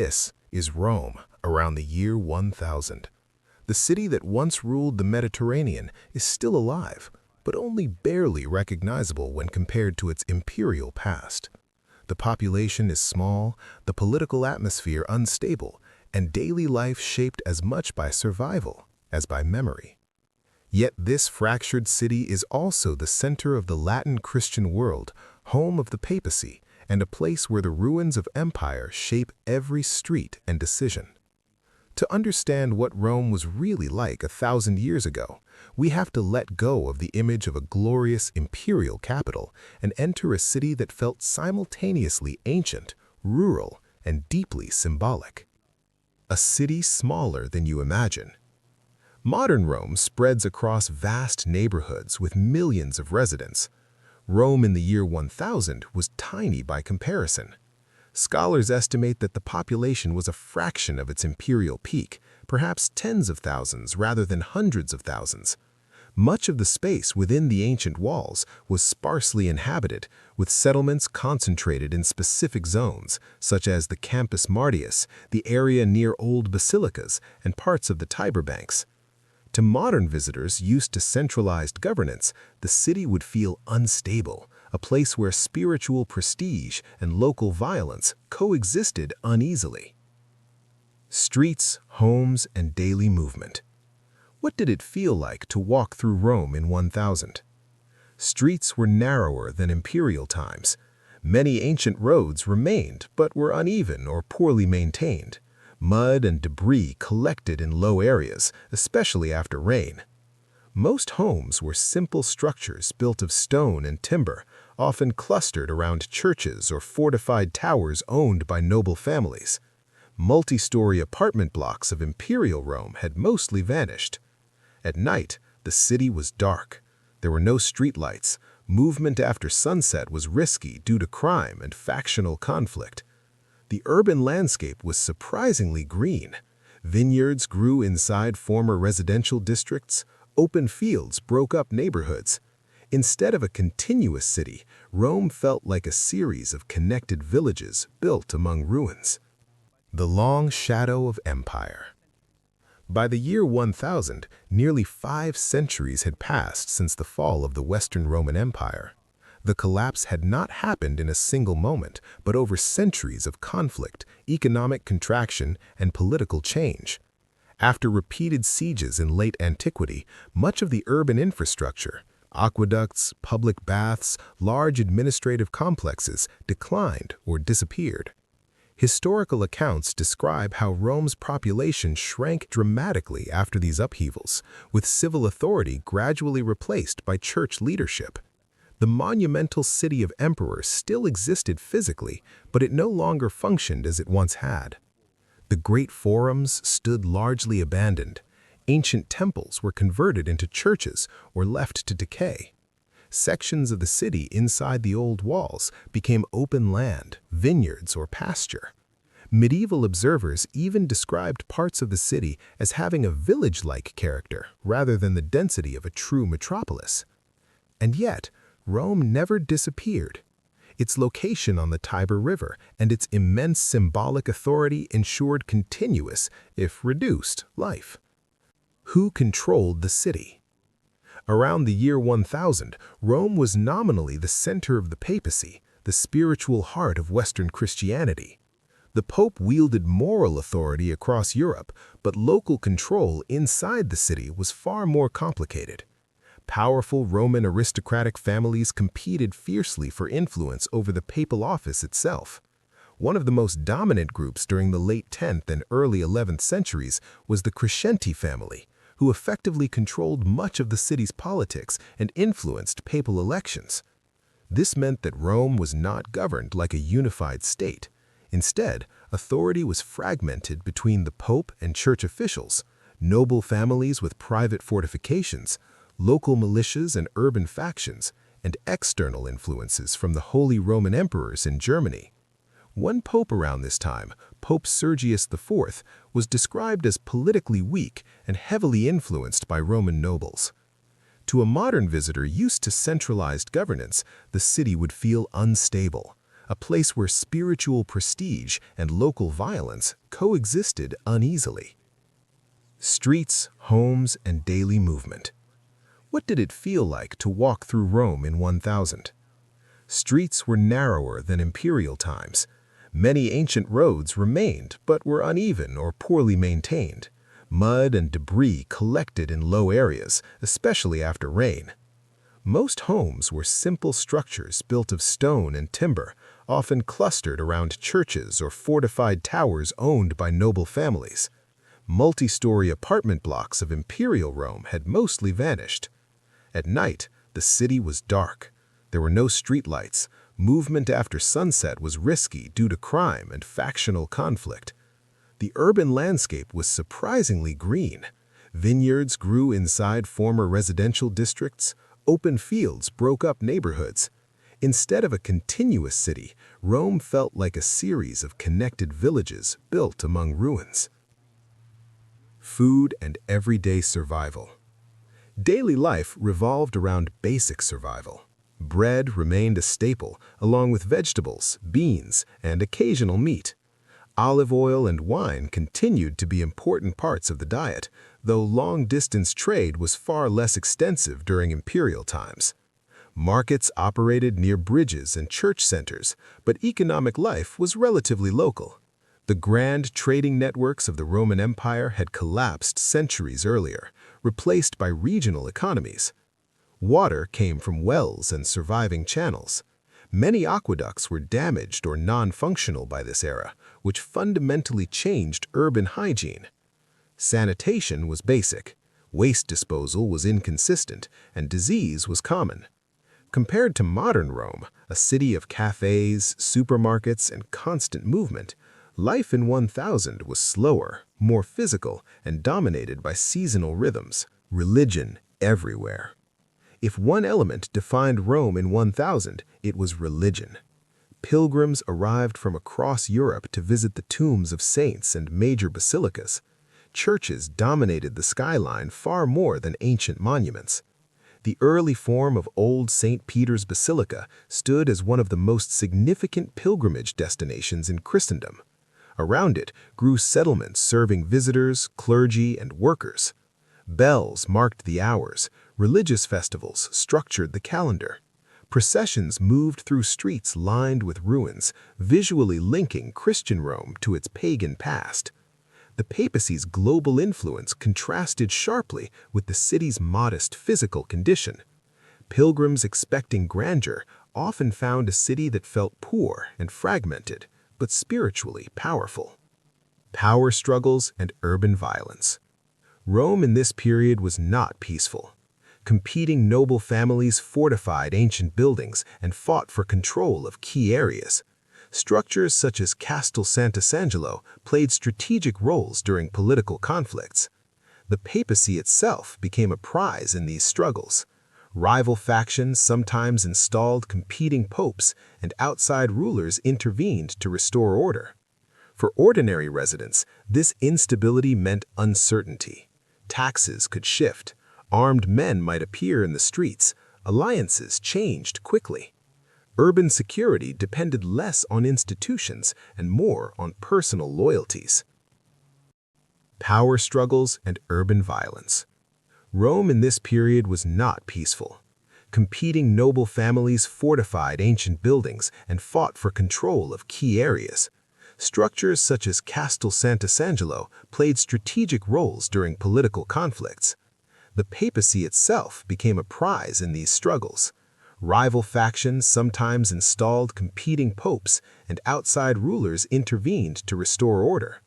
This is Rome around the year 1000. The city that once ruled the Mediterranean is still alive, but only barely recognizable when compared to its imperial past. The population is small, the political atmosphere unstable, and daily life shaped as much by survival as by memory. Yet this fractured city is also the center of the Latin Christian world, home of the papacy, and a place where the ruins of empire shape every street and decision. To understand what Rome was really like 1,000 years ago, we have to let go of the image of a glorious imperial capital and enter a city that felt simultaneously ancient, rural, and deeply symbolic. A city smaller than you imagine. Modern Rome spreads across vast neighborhoods with millions of residents. Rome in the year 1000 was tiny by comparison. Scholars estimate that the population was a fraction of its imperial peak, perhaps tens of thousands rather than hundreds of thousands. Much of the space within the ancient walls was sparsely inhabited, with settlements concentrated in specific zones, such as the Campus Martius, the area near old basilicas, and parts of the Tiber banks. To modern visitors used to centralized governance, the city would feel unstable, a place where spiritual prestige and local violence coexisted uneasily. Streets, homes, and daily movement. What did it feel like to walk through Rome in 1000? Streets were narrower than imperial times. Many ancient roads remained but were uneven or poorly maintained. Mud and debris collected in low areas, especially after rain. Most homes were simple structures built of stone and timber, often clustered around churches or fortified towers owned by noble families. Multi-story apartment blocks of imperial Rome had mostly vanished. At night, the city was dark. There were no streetlights. Movement after sunset was risky due to crime and factional conflict. The urban landscape was surprisingly green. Vineyards grew inside former residential districts. Open fields broke up neighborhoods. Instead of a continuous city, Rome felt like a series of connected villages built among ruins. The long shadow of empire. By the year 1000, nearly 5 centuries had passed since the fall of the Western Roman Empire. The collapse had not happened in a single moment, but over centuries of conflict, economic contraction, and political change. After repeated sieges in late antiquity, much of the urban infrastructure, aqueducts, public baths, large administrative complexes, declined or disappeared. Historical accounts describe how Rome's population shrank dramatically after these upheavals, with civil authority gradually replaced by church leadership. The monumental city of emperors still existed physically, but it no longer functioned as it once had. The great forums stood largely abandoned. Ancient temples were converted into churches or left to decay. Sections of the city inside the old walls became open land, vineyards, or pasture. Medieval observers even described parts of the city as having a village-like character rather than the density of a true metropolis. And yet, Rome never disappeared. Its location on the Tiber River and its immense symbolic authority ensured continuous, if reduced, life. Who controlled the city? Around the year 1000, Rome was nominally the center of the papacy, the spiritual heart of Western Christianity. The Pope wielded moral authority across Europe, but local control inside the city was far more complicated. Powerful Roman aristocratic families competed fiercely for influence over the papal office itself. One of the most dominant groups during the late 10th and early 11th centuries was the Crescenti family, who effectively controlled much of the city's politics and influenced papal elections. This meant that Rome was not governed like a unified state. Instead, authority was fragmented between the Pope and church officials, noble families with private fortifications, local militias and urban factions, and external influences from the Holy Roman Emperors in Germany. One pope around this time, Pope Sergius IV, was described as politically weak and heavily influenced by Roman nobles. To a modern visitor used to centralized governance, the city would feel unstable, a place where spiritual prestige and local violence coexisted uneasily. Streets, homes, and daily movement. What did it feel like to walk through Rome in 1000? Streets were narrower than imperial times. Many ancient roads remained but were uneven or poorly maintained. Mud and debris collected in low areas, especially after rain. Most homes were simple structures built of stone and timber, often clustered around churches or fortified towers owned by noble families. Multi-story apartment blocks of imperial Rome had mostly vanished. At night, the city was dark. There were no streetlights. Movement after sunset was risky due to crime and factional conflict. The urban landscape was surprisingly green. Vineyards grew inside former residential districts. Open fields broke up neighborhoods. Instead of a continuous city, Rome felt like a series of connected villages built among ruins. Food and everyday survival. Daily life revolved around basic survival. Bread remained a staple, along with vegetables, beans, and occasional meat. Olive oil and wine continued to be important parts of the diet, though long-distance trade was far less extensive during imperial times. Markets operated near bridges and church centers, but economic life was relatively local. The grand trading networks of the Roman Empire had collapsed centuries earlier, replaced by regional economies. Water came from wells and surviving channels. Many aqueducts were damaged or non-functional by this era, which fundamentally changed urban hygiene. Sanitation was basic, waste disposal was inconsistent, and disease was common. Compared to modern Rome, a city of cafes, supermarkets, and constant movement, life in 1000 was slower, more physical, and dominated by seasonal rhythms. Religion everywhere. If one element defined Rome in 1000, it was religion. Pilgrims arrived from across Europe to visit the tombs of saints and major basilicas. Churches dominated the skyline far more than ancient monuments. The early form of Old St. Peter's Basilica stood as one of the most significant pilgrimage destinations in Christendom. Around it grew settlements serving visitors, clergy, and workers. Bells marked the hours. Religious festivals structured the calendar. Processions moved through streets lined with ruins, visually linking Christian Rome to its pagan past. The papacy's global influence contrasted sharply with the city's modest physical condition. Pilgrims expecting grandeur often found a city that felt poor and fragmented, but spiritually powerful. Power struggles and urban violence. Rome in this period was not peaceful. Competing noble families fortified ancient buildings and fought for control of key areas. Structures such as Castel Sant'Angelo played strategic roles during political conflicts. The papacy itself became a prize in these struggles. Rival factions sometimes installed competing popes, and outside rulers intervened to restore order. For ordinary residents, this instability meant uncertainty. Taxes could shift. Armed men might appear in the streets. Alliances changed quickly. Urban security depended less on institutions and more on personal loyalties. Power struggles and urban violence. Rome in this period was not peaceful. Competing noble families fortified ancient buildings and fought for control of key areas. Structures such as Castel Sant'Angelo played strategic roles during political conflicts. The papacy itself became a prize in these struggles. Rival factions sometimes installed competing popes, and outside rulers intervened to restore order.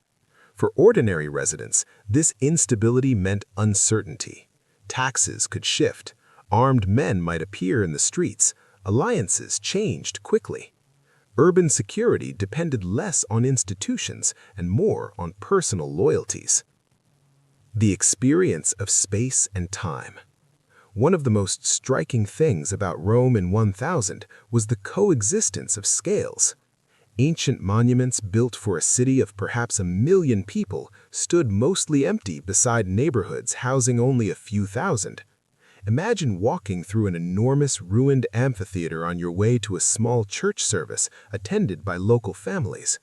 For ordinary residents, this instability meant uncertainty. Taxes could shift. Armed men might appear in the streets. Alliances changed quickly. Urban security depended less on institutions and more on personal loyalties. The experience of space and time. One of the most striking things about Rome in 1000 was the coexistence of scales. Ancient monuments built for a city of perhaps 1 million people stood mostly empty beside neighborhoods housing only a few thousand. Imagine walking through an enormous ruined amphitheater on your way to a small church service attended by local families.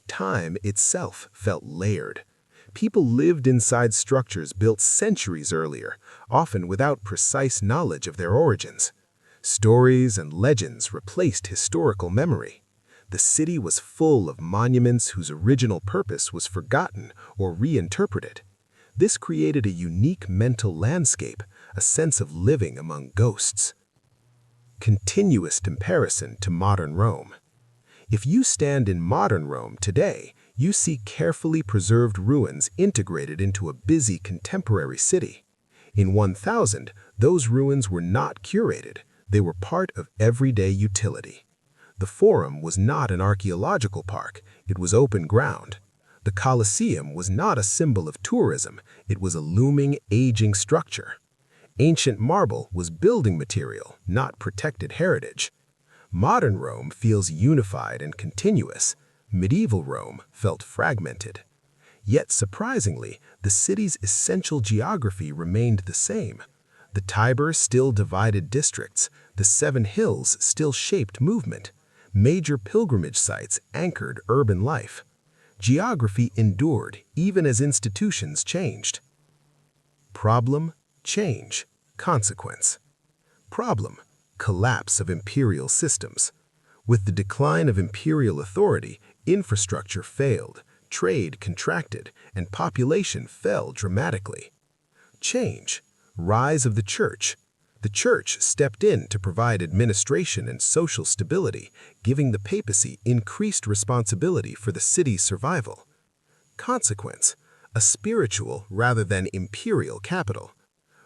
Time itself felt layered. People lived inside structures built centuries earlier, often without precise knowledge of their origins. Stories and legends replaced historical memory. The city was full of monuments whose original purpose was forgotten or reinterpreted. This created a unique mental landscape, a sense of living among ghosts. Continuous comparison to modern Rome. If you stand in modern Rome today, you see carefully preserved ruins integrated into a busy contemporary city. In 1000, those ruins were not curated, they were part of everyday utility. The Forum was not an archaeological park, it was open ground. The Colosseum was not a symbol of tourism, it was a looming, aging structure. Ancient marble was building material, not protected heritage. Modern Rome feels unified and continuous. Medieval Rome felt fragmented. Yet surprisingly, the city's essential geography remained the same. The Tiber still divided districts, the Seven Hills still shaped movement. Major pilgrimage sites anchored urban life. Geography endured even as institutions changed. Problem, change, consequence. Problem, collapse of imperial systems. With the decline of imperial authority, infrastructure failed, trade contracted, and population fell dramatically. Change, rise of the church. The church stepped in to provide administration and social stability, giving the papacy increased responsibility for the city's survival. Consequence, a spiritual rather than imperial capital.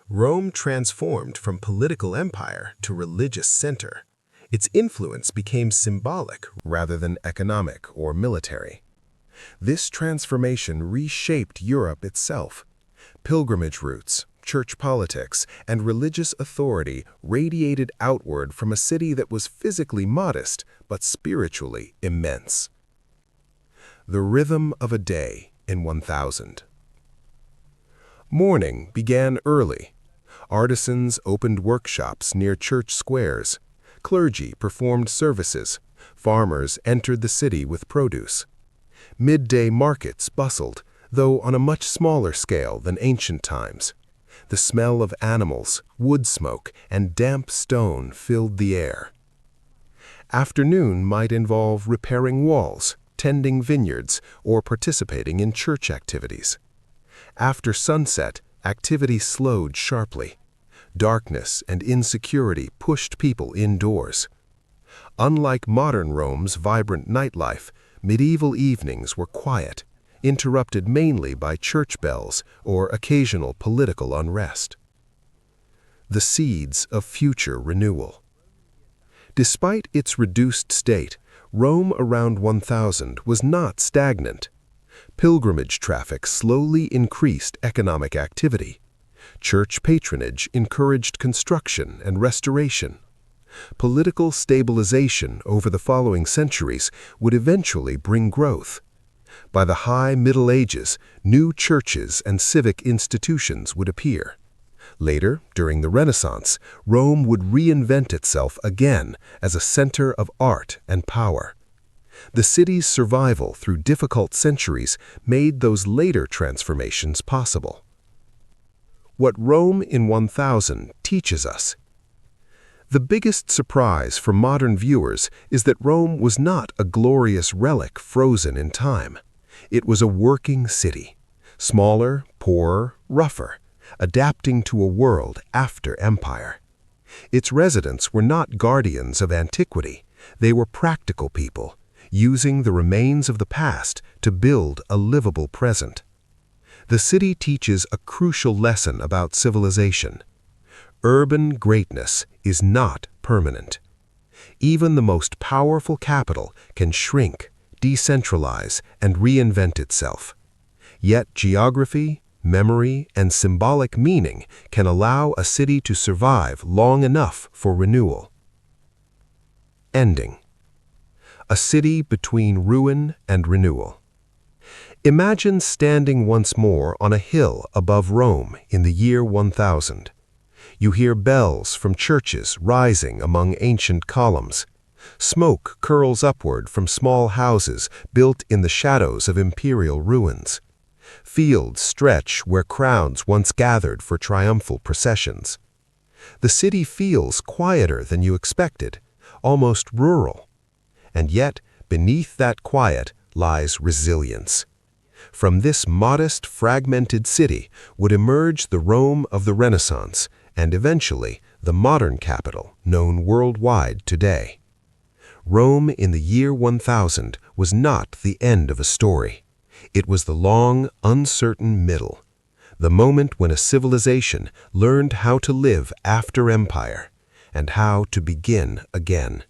Rome transformed from political empire to religious center. Its influence became symbolic rather than economic or military. This transformation reshaped Europe itself. Pilgrimage routes, church politics, and religious authority radiated outward from a city that was physically modest but spiritually immense. The rhythm of a day in 1000. Morning began early. Artisans opened workshops near church squares. Clergy performed services. Farmers entered the city with produce. Midday markets bustled, though on a much smaller scale than ancient times. The smell of animals, wood smoke, and damp stone filled the air. Afternoon might involve repairing walls, tending vineyards, or participating in church activities. After sunset, activity slowed sharply. Darkness and insecurity pushed people indoors. Unlike modern Rome's vibrant nightlife, medieval evenings were quiet, interrupted mainly by church bells or occasional political unrest. The seeds of future renewal. Despite its reduced state, Rome around 1000 was not stagnant. Pilgrimage traffic slowly increased economic activity. Church patronage encouraged construction and restoration. Political stabilization over the following centuries would eventually bring growth. By the High Middle Ages, new churches and civic institutions would appear. Later, during the Renaissance, Rome would reinvent itself again as a center of art and power. The city's survival through difficult centuries made those later transformations possible. What Rome in 1000 teaches us. The biggest surprise for modern viewers is that Rome was not a glorious relic frozen in time. It was a working city, smaller, poorer, rougher, adapting to a world after empire. Its residents were not guardians of antiquity, they were practical people, using the remains of the past to build a livable present. The city teaches a crucial lesson about civilization. Urban greatness is not permanent. Even the most powerful capital can shrink, decentralize, and reinvent itself. Yet geography, memory, and symbolic meaning can allow a city to survive long enough for renewal. Ending. A city between ruin and renewal. Imagine standing once more on a hill above Rome in the year 1000. You hear bells from churches rising among ancient columns. Smoke curls upward from small houses built in the shadows of imperial ruins. Fields stretch where crowds once gathered for triumphal processions. The city feels quieter than you expected, almost rural. And yet, beneath that quiet lies resilience. From this modest, fragmented city would emerge the Rome of the Renaissance and eventually the modern capital known worldwide today. Rome in the year 1000 was not the end of a story. It was the long, uncertain middle, the moment when a civilization learned how to live after empire and how to begin again.